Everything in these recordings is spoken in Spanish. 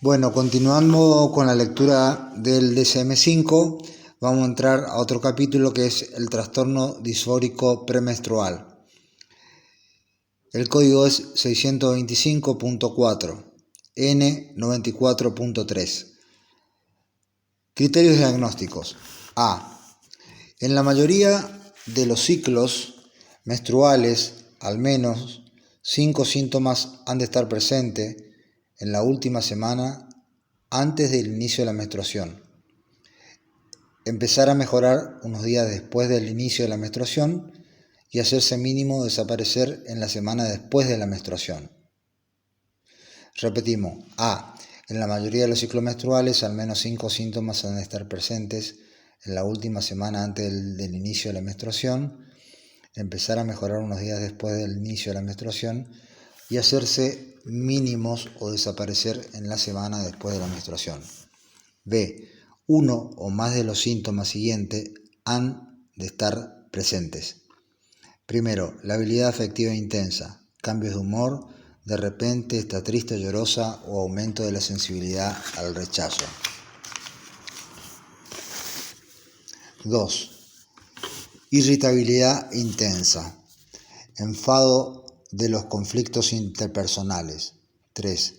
Bueno, continuando con la lectura del DSM-5, vamos a entrar a otro capítulo que es el trastorno disfórico premenstrual. El código es 625.4, N94.3. Criterios diagnósticos. A. En la mayoría de los ciclos menstruales, al menos 5 síntomas han de estar presentes en la última semana antes del inicio de la menstruación. Empezar a mejorar unos días después del inicio de la menstruación y hacerse mínimo desaparecer en la semana después de la menstruación. Repetimos, A. En la mayoría de los ciclos menstruales, al menos 5 síntomas han de estar presentes en la última semana antes del inicio de la menstruación. Empezar a mejorar unos días después del inicio de la menstruación y hacerse mínimos o desaparecer en la semana después de la menstruación. B. Uno o más de los síntomas siguientes han de estar presentes. Primero, la habilidad afectiva intensa, cambios de humor, de repente está triste, llorosa o aumento de la sensibilidad al rechazo. 2. Irritabilidad intensa, enfado de los conflictos interpersonales. 3.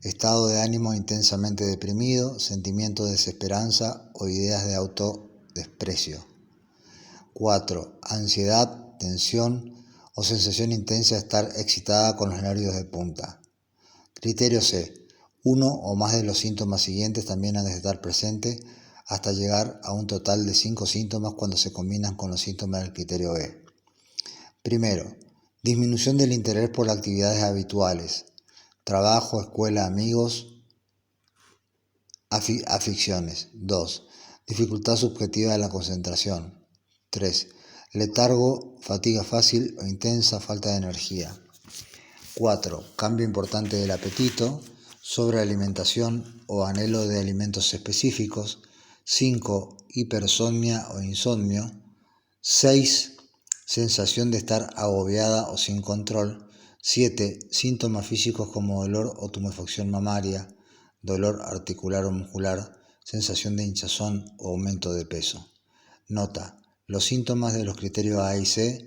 Estado de ánimo intensamente deprimido, sentimiento de desesperanza o ideas de autodesprecio. 4. Ansiedad, tensión o sensación intensa de estar excitada con los nervios de punta. Criterio C. Uno o más de los síntomas siguientes también han de estar presentes hasta llegar a un total de 5 síntomas cuando se combinan con los síntomas del criterio E. Primero, disminución del interés por las actividades habituales, trabajo, escuela, amigos, aficiones. 2. Dificultad subjetiva de la concentración. 3. Letargo, fatiga fácil o intensa, falta de energía. 4. Cambio importante del apetito, sobrealimentación o anhelo de alimentos específicos. 5. Hipersomnia o insomnio. 6. Sensación de estar agobiada o sin control. 7. Síntomas físicos como dolor o tumefacción mamaria, dolor articular o muscular, sensación de hinchazón o aumento de peso. Nota: los síntomas de los criterios A y C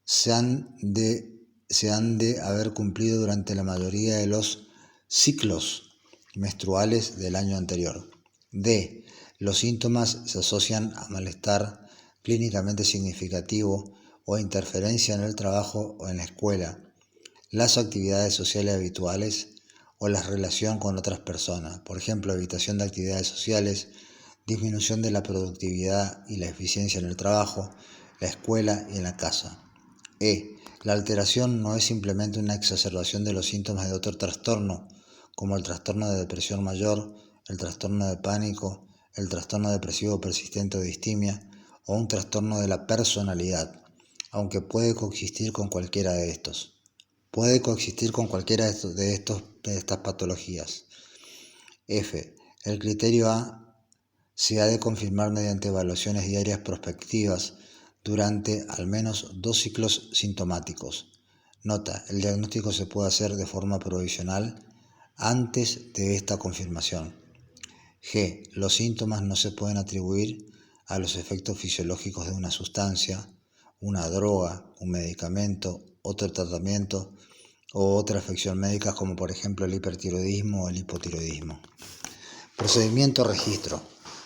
se han de haber cumplido durante la mayoría de los ciclos menstruales del año anterior. D. Los síntomas se asocian a malestar clínicamente significativo o a interferencia en el trabajo o en la escuela, las actividades sociales habituales o la relación con otras personas, por ejemplo, evitación de actividades sociales, disminución de la productividad y la eficiencia en el trabajo, la escuela y en la casa. E. La alteración no es simplemente una exacerbación de los síntomas de otro trastorno, como el trastorno de depresión mayor, el trastorno de pánico, el trastorno depresivo persistente o distimia, o un trastorno de la personalidad, aunque puede coexistir con cualquiera de estos. Puede coexistir con cualquiera de estas patologías. F. El criterio A se ha de confirmar mediante evaluaciones diarias prospectivas durante al menos 2 ciclos sintomáticos. Nota: el diagnóstico se puede hacer de forma provisional antes de esta confirmación. G. Los síntomas no se pueden atribuir a los efectos fisiológicos de una sustancia, una droga, un medicamento, otro tratamiento o otra afección médica como por ejemplo el hipertiroidismo o el hipotiroidismo. Procedimiento registro.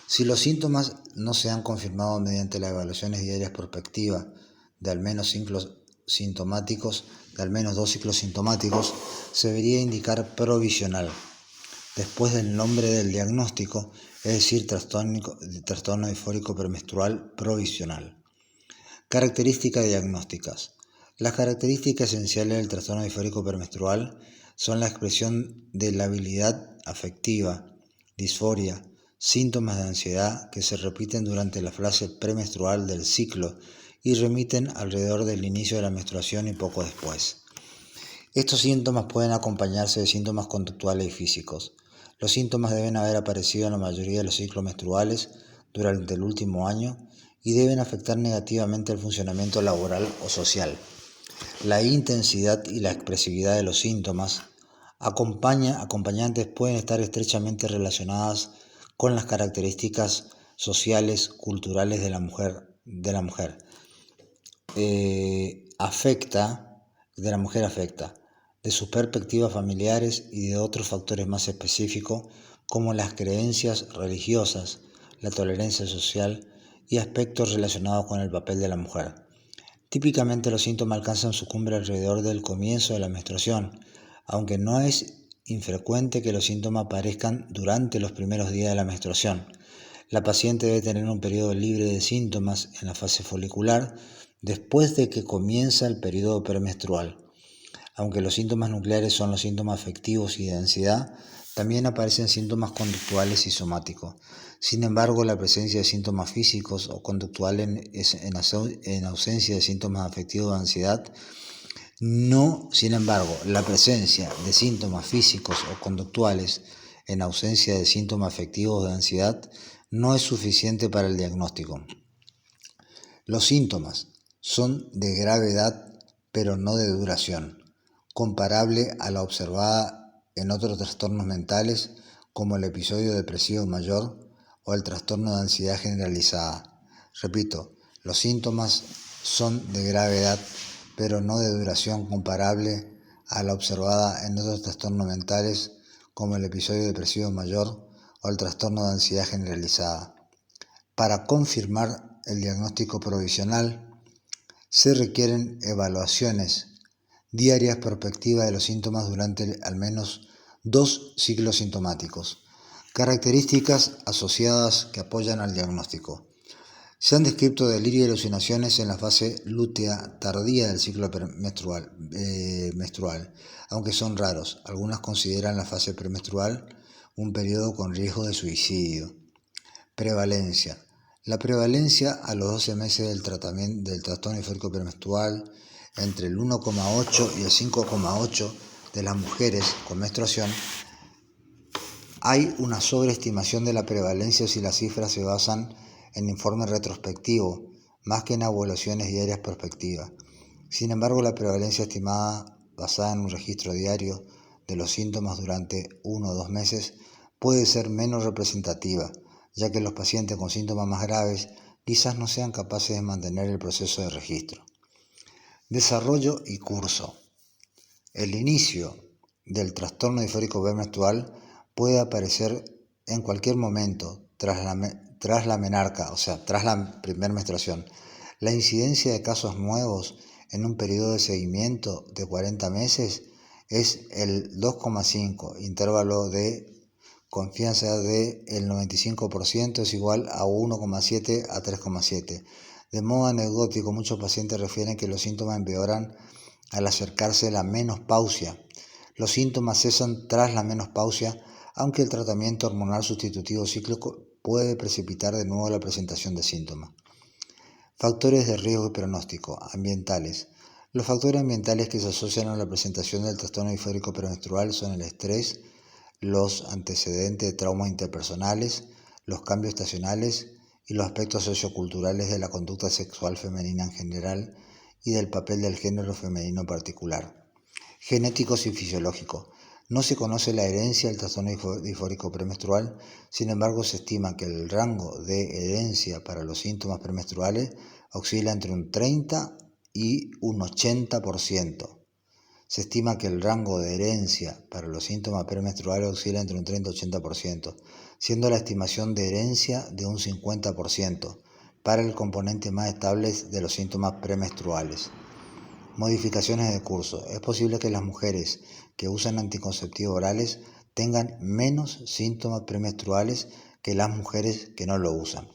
Si los síntomas no se han confirmado mediante las evaluaciones diarias prospectivas de al menos 2 ciclos sintomáticos, se debería indicar provisional, después del nombre del diagnóstico, es decir, trastorno disfórico premenstrual provisional. Características diagnósticas. Las características esenciales del trastorno disfórico premenstrual son la expresión de la habilidad afectiva, disforia, síntomas de ansiedad que se repiten durante la fase premenstrual del ciclo y remiten alrededor del inicio de la menstruación y poco después. Estos síntomas pueden acompañarse de síntomas conductuales y físicos. Los síntomas deben haber aparecido en la mayoría de los ciclos menstruales durante el último año y deben afectar negativamente el funcionamiento laboral o social. La intensidad y la expresividad de los síntomas, Acompañantes pueden estar estrechamente relacionadas con las características sociales, culturales de la mujer. Afecta de sus perspectivas familiares y de otros factores más específicos como las creencias religiosas, la tolerancia social y aspectos relacionados con el papel de la mujer. Típicamente los síntomas alcanzan su cumbre alrededor del comienzo de la menstruación, aunque no es infrecuente que los síntomas aparezcan durante los primeros días de la menstruación. La paciente debe tener un periodo libre de síntomas en la fase folicular después de que comienza el periodo premenstrual. Aunque los síntomas nucleares son los síntomas afectivos y de ansiedad, también aparecen síntomas conductuales y somáticos. Sin embargo, la presencia de síntomas físicos o conductuales en ausencia de síntomas afectivos de ansiedad la presencia de síntomas físicos o conductuales en ausencia de síntomas afectivos de ansiedad no es suficiente para el diagnóstico. Los síntomas son de gravedad, pero no de duración, comparable a la observada en otros trastornos mentales como el episodio depresivo mayor o el trastorno de ansiedad generalizada. Repito, los síntomas son de gravedad, pero no de duración comparable a la observada en otros trastornos mentales como el episodio depresivo mayor o el trastorno de ansiedad generalizada. Para confirmar el diagnóstico provisional, se requieren evaluaciones diarias prospectivas de los síntomas durante al menos 2 ciclos sintomáticos. Características asociadas que apoyan al diagnóstico. Se han descrito delirio y alucinaciones en la fase lútea tardía del ciclo menstrual, aunque son raros. Algunas consideran la fase premenstrual un periodo con riesgo de suicidio. Prevalencia. La prevalencia a los 12 meses del trastorno disfórico premenstrual entre el 1,8 y el 5,8 de las mujeres con menstruación. Hay una sobreestimación de la prevalencia si las cifras se basan en informes retrospectivos, más que en evaluaciones diarias prospectivas. Sin embargo, la prevalencia estimada basada en un registro diario de los síntomas durante 1 o 2 meses puede ser menos representativa, ya que los pacientes con síntomas más graves quizás no sean capaces de mantener el proceso de registro. Desarrollo y curso. El inicio del trastorno disfórico premenstrual puede aparecer en cualquier momento tras la menarca, tras la primera menstruación. La incidencia de casos nuevos en un periodo de seguimiento de 40 meses es el 2,5, intervalo de confianza del 95% es igual a 1,7 a 3,7. De modo anecdótico, muchos pacientes refieren que los síntomas empeoran al acercarse la menopausia. Los síntomas cesan tras la menopausia, aunque el tratamiento hormonal sustitutivo cíclico puede precipitar de nuevo la presentación de síntomas. Factores de riesgo y pronóstico ambientales. Los factores ambientales que se asocian a la presentación del trastorno disfórico premenstrual son el estrés, los antecedentes de traumas interpersonales, los cambios estacionales y los aspectos socioculturales de la conducta sexual femenina en general y del papel del género femenino en particular. Genéticos y fisiológicos. No se conoce la herencia del trastorno disfórico premenstrual, sin embargo se estima que el rango de herencia para los síntomas premenstruales oscila entre un 30 y un 80%. Se estima que el rango de herencia para los síntomas premenstruales oscila entre un 30 y 80%, siendo la estimación de herencia de un 50% para el componente más estable de los síntomas premenstruales. Modificaciones de curso. Es posible que las mujeres que usan anticonceptivos orales tengan menos síntomas premenstruales que las mujeres que no lo usan.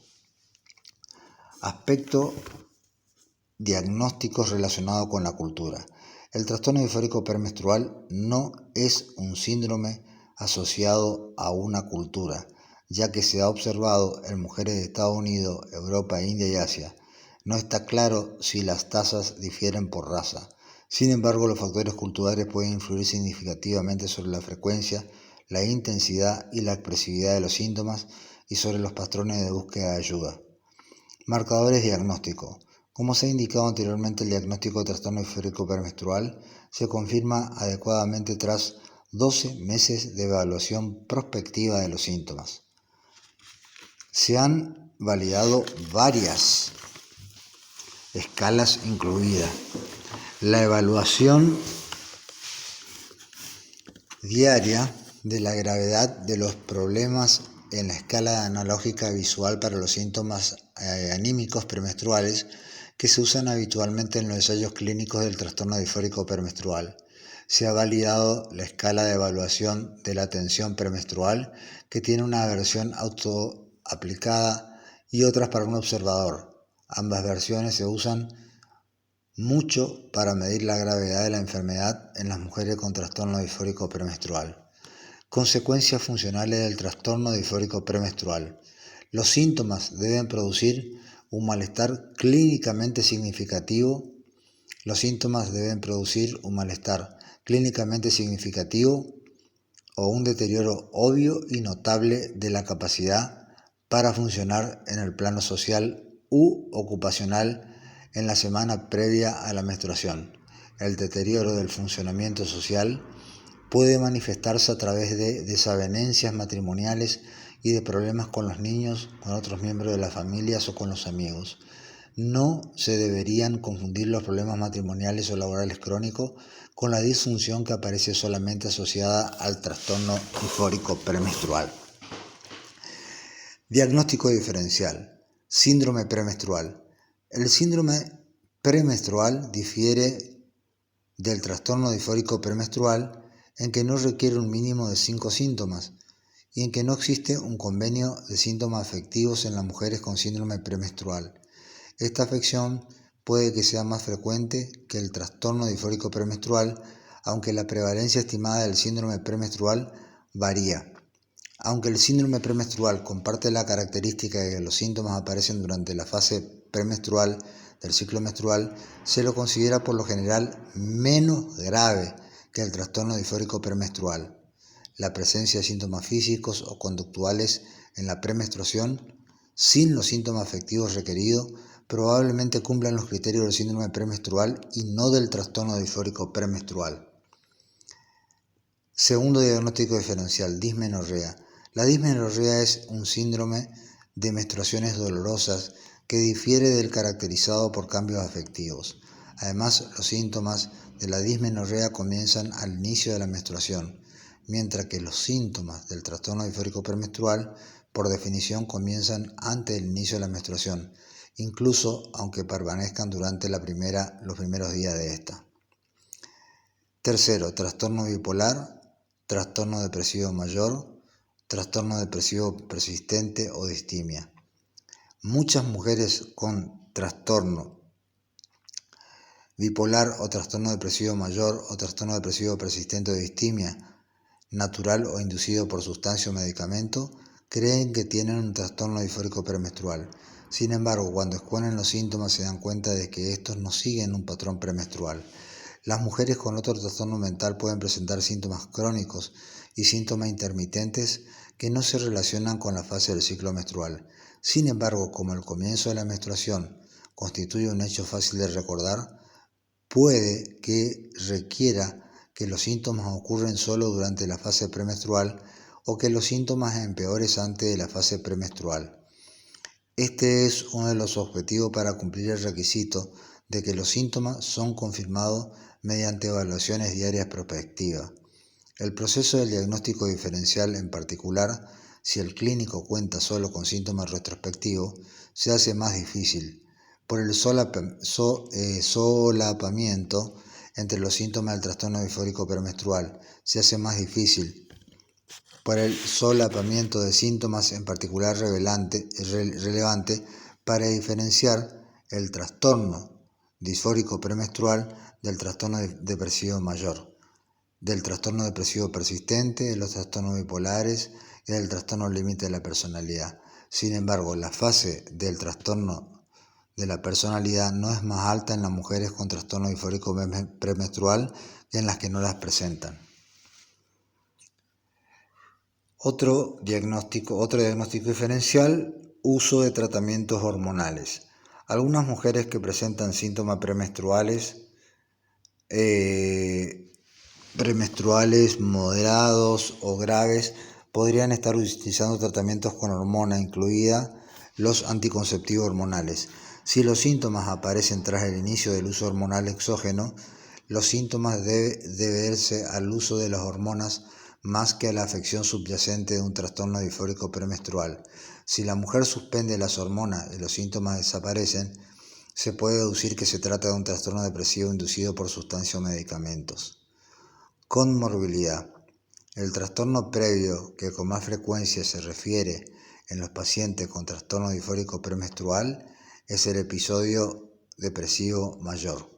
Aspectos diagnósticos relacionados con la cultura. El trastorno disfórico premenstrual no es un síndrome asociado a una cultura, ya que se ha observado en mujeres de Estados Unidos, Europa, India y Asia. No está claro si las tasas difieren por raza. Sin embargo, los factores culturales pueden influir significativamente sobre la frecuencia, la intensidad y la expresividad de los síntomas y sobre los patrones de búsqueda de ayuda. Marcadores diagnósticos. Como se ha indicado anteriormente, el diagnóstico de trastorno disfórico premenstrual se confirma adecuadamente tras 12 meses de evaluación prospectiva de los síntomas. Se han validado varias escalas incluidas. La evaluación diaria de la gravedad de los problemas en la escala analógica visual para los síntomas anímicos premenstruales que se usan habitualmente en los ensayos clínicos del trastorno disfórico premenstrual. Se ha validado la escala de evaluación de la tensión premenstrual, que tiene una versión autoaplicada y otras para un observador. Ambas versiones se usan mucho para medir la gravedad de la enfermedad en las mujeres con trastorno disfórico premenstrual. Consecuencias funcionales del trastorno disfórico premenstrual. Los síntomas deben producir un malestar clínicamente significativo. Los síntomas deben producir un malestar clínicamente significativo o un deterioro obvio y notable de la capacidad para funcionar en el plano social u ocupacional en la semana previa a la menstruación. El deterioro del funcionamiento social puede manifestarse a través de desavenencias matrimoniales y de problemas con los niños, con otros miembros de las familias o con los amigos. No se deberían confundir los problemas matrimoniales o laborales crónicos con la disfunción que aparece solamente asociada al trastorno disfórico premenstrual. Diagnóstico diferencial. Síndrome premenstrual. El síndrome premenstrual difiere del trastorno disfórico premenstrual en que no requiere un mínimo de 5 síntomas y en que no existe un convenio de síntomas afectivos en las mujeres con síndrome premenstrual. Esta afección puede que sea más frecuente que el trastorno disfórico premenstrual, aunque la prevalencia estimada del síndrome premenstrual varía. Aunque el síndrome premenstrual comparte la característica de que los síntomas aparecen durante la fase premenstrual del ciclo menstrual, se lo considera por lo general menos grave que el trastorno disfórico premenstrual. La presencia de síntomas físicos o conductuales en la premenstruación, sin los síntomas afectivos requeridos, probablemente cumplan los criterios del síndrome premenstrual y no del trastorno disfórico premenstrual. Segundo diagnóstico diferencial, dismenorrea. La dismenorrea es un síndrome de menstruaciones dolorosas que difiere del caracterizado por cambios afectivos. Además, los síntomas de la dismenorrea comienzan al inicio de la menstruación, mientras que los síntomas del trastorno disfórico premenstrual, por definición, comienzan antes del inicio de la menstruación, incluso aunque permanezcan durante los primeros días de esta. Tercero, trastorno bipolar, trastorno depresivo mayor, trastorno depresivo persistente o distimia. Muchas mujeres con trastorno bipolar o trastorno depresivo mayor o trastorno depresivo persistente o distimia, natural o inducido por sustancia o medicamento, creen que tienen un trastorno disfórico premenstrual. Sin embargo, cuando exponen los síntomas se dan cuenta de que estos no siguen un patrón premenstrual. Las mujeres con otro trastorno mental pueden presentar síntomas crónicos y síntomas intermitentes que no se relacionan con la fase del ciclo menstrual. Sin embargo, como el comienzo de la menstruación constituye un hecho fácil de recordar, puede que requiera que los síntomas ocurren solo durante la fase premenstrual o que los síntomas empeoren antes de la fase premenstrual. Este es uno de los objetivos para cumplir el requisito de que los síntomas son confirmados mediante evaluaciones diarias prospectivas. El proceso del diagnóstico diferencial, en particular, si el clínico cuenta solo con síntomas retrospectivos, se hace más difícil por el solapamiento entre los síntomas del trastorno disfórico premenstrual. Se hace más difícil por el solapamiento de síntomas, en particular relevante para diferenciar el trastorno disfórico premenstrual del trastorno depresivo mayor, del trastorno depresivo persistente, de los trastornos bipolares y del trastorno límite de la personalidad. Sin embargo, la fase del trastorno de la personalidad no es más alta en las mujeres con trastorno disfórico premenstrual que en las que no las presentan. Otro diagnóstico diferencial, uso de tratamientos hormonales. Algunas mujeres que presentan síntomas premenstruales premenstruales moderados o graves podrían estar utilizando tratamientos con hormona incluida los anticonceptivos hormonales. Si los síntomas aparecen tras el inicio del uso hormonal exógeno, los síntomas deben deberse al uso de las hormonas más que a la afección subyacente de un trastorno disfórico premenstrual. Si la mujer suspende las hormonas y los síntomas desaparecen, se puede deducir que se trata de un trastorno depresivo inducido por sustancias o medicamentos. Comorbilidad. El trastorno previo que con más frecuencia se refiere en los pacientes con trastorno disfórico premenstrual es el episodio depresivo mayor.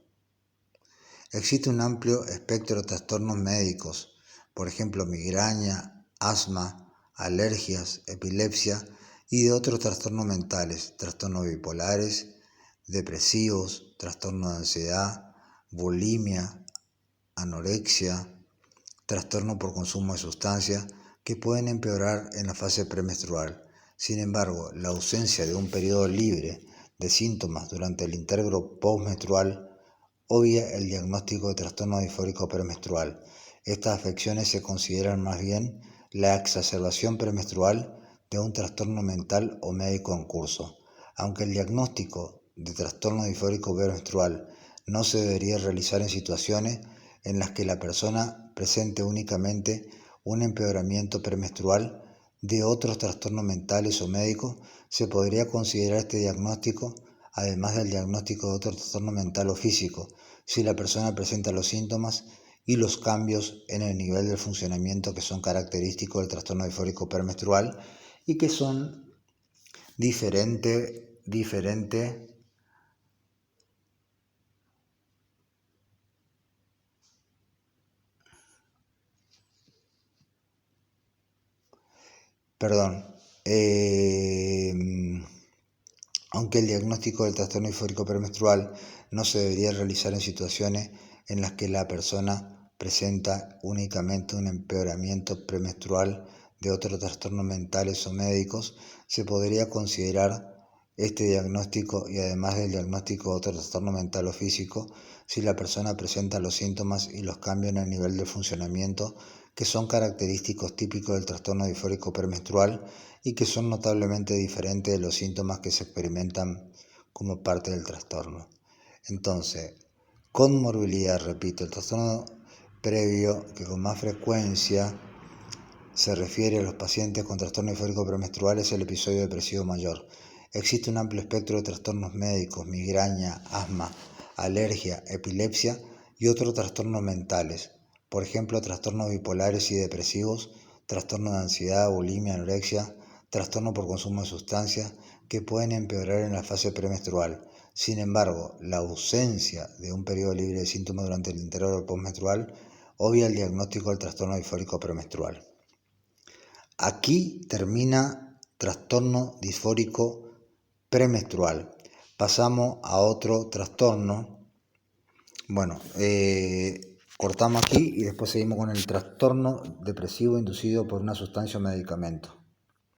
Existe un amplio espectro de trastornos médicos, por ejemplo migraña, asma, alergias, epilepsia y de otros trastornos mentales, trastornos bipolares, depresivos, trastornos de ansiedad, bulimia, anorexia, trastorno por consumo de sustancias que pueden empeorar en la fase premenstrual. Sin embargo, la ausencia de un periodo libre de síntomas durante el intervalo postmenstrual obvia el diagnóstico de trastorno disfórico premenstrual. Estas afecciones se consideran más bien la exacerbación premenstrual de un trastorno mental o médico en curso. Aunque el diagnóstico de trastorno disfórico premenstrual no se debería realizar en situaciones en las que la persona presente únicamente un empeoramiento premenstrual de otros trastornos mentales o médicos, se podría considerar este diagnóstico, además del diagnóstico de otro trastorno mental o físico, si la persona presenta los síntomas y los cambios en el nivel del funcionamiento que son característicos del trastorno disfórico premenstrual y que son diferentes. Aunque el diagnóstico del trastorno disfórico premenstrual no se debería realizar en situaciones en las que la persona presenta únicamente un empeoramiento premenstrual de otros trastornos mentales o médicos, se podría considerar este diagnóstico y además del diagnóstico de otro trastorno mental o físico, si la persona presenta los síntomas y los cambios en el nivel de funcionamiento que son característicos típicos del trastorno disfórico premenstrual y que son notablemente diferentes de los síntomas que se experimentan como parte del trastorno. Entonces, comorbilidad, repito, el trastorno previo que con más frecuencia se refiere a los pacientes con trastorno disfórico premenstrual es el episodio depresivo mayor. Existe un amplio espectro de trastornos médicos, migraña, asma, alergia, epilepsia y otros trastornos mentales, por ejemplo, trastornos bipolares y depresivos, trastornos de ansiedad, bulimia, anorexia, trastorno por consumo de sustancias que pueden empeorar en la fase premenstrual. Sin embargo, la ausencia de un periodo libre de síntomas durante el intervalo postmenstrual obvia el diagnóstico del trastorno disfórico premenstrual. Aquí termina trastorno disfórico premenstrual. Pasamos a otro trastorno. Bueno, cortamos aquí y después seguimos con el trastorno depresivo inducido por una sustancia o medicamento.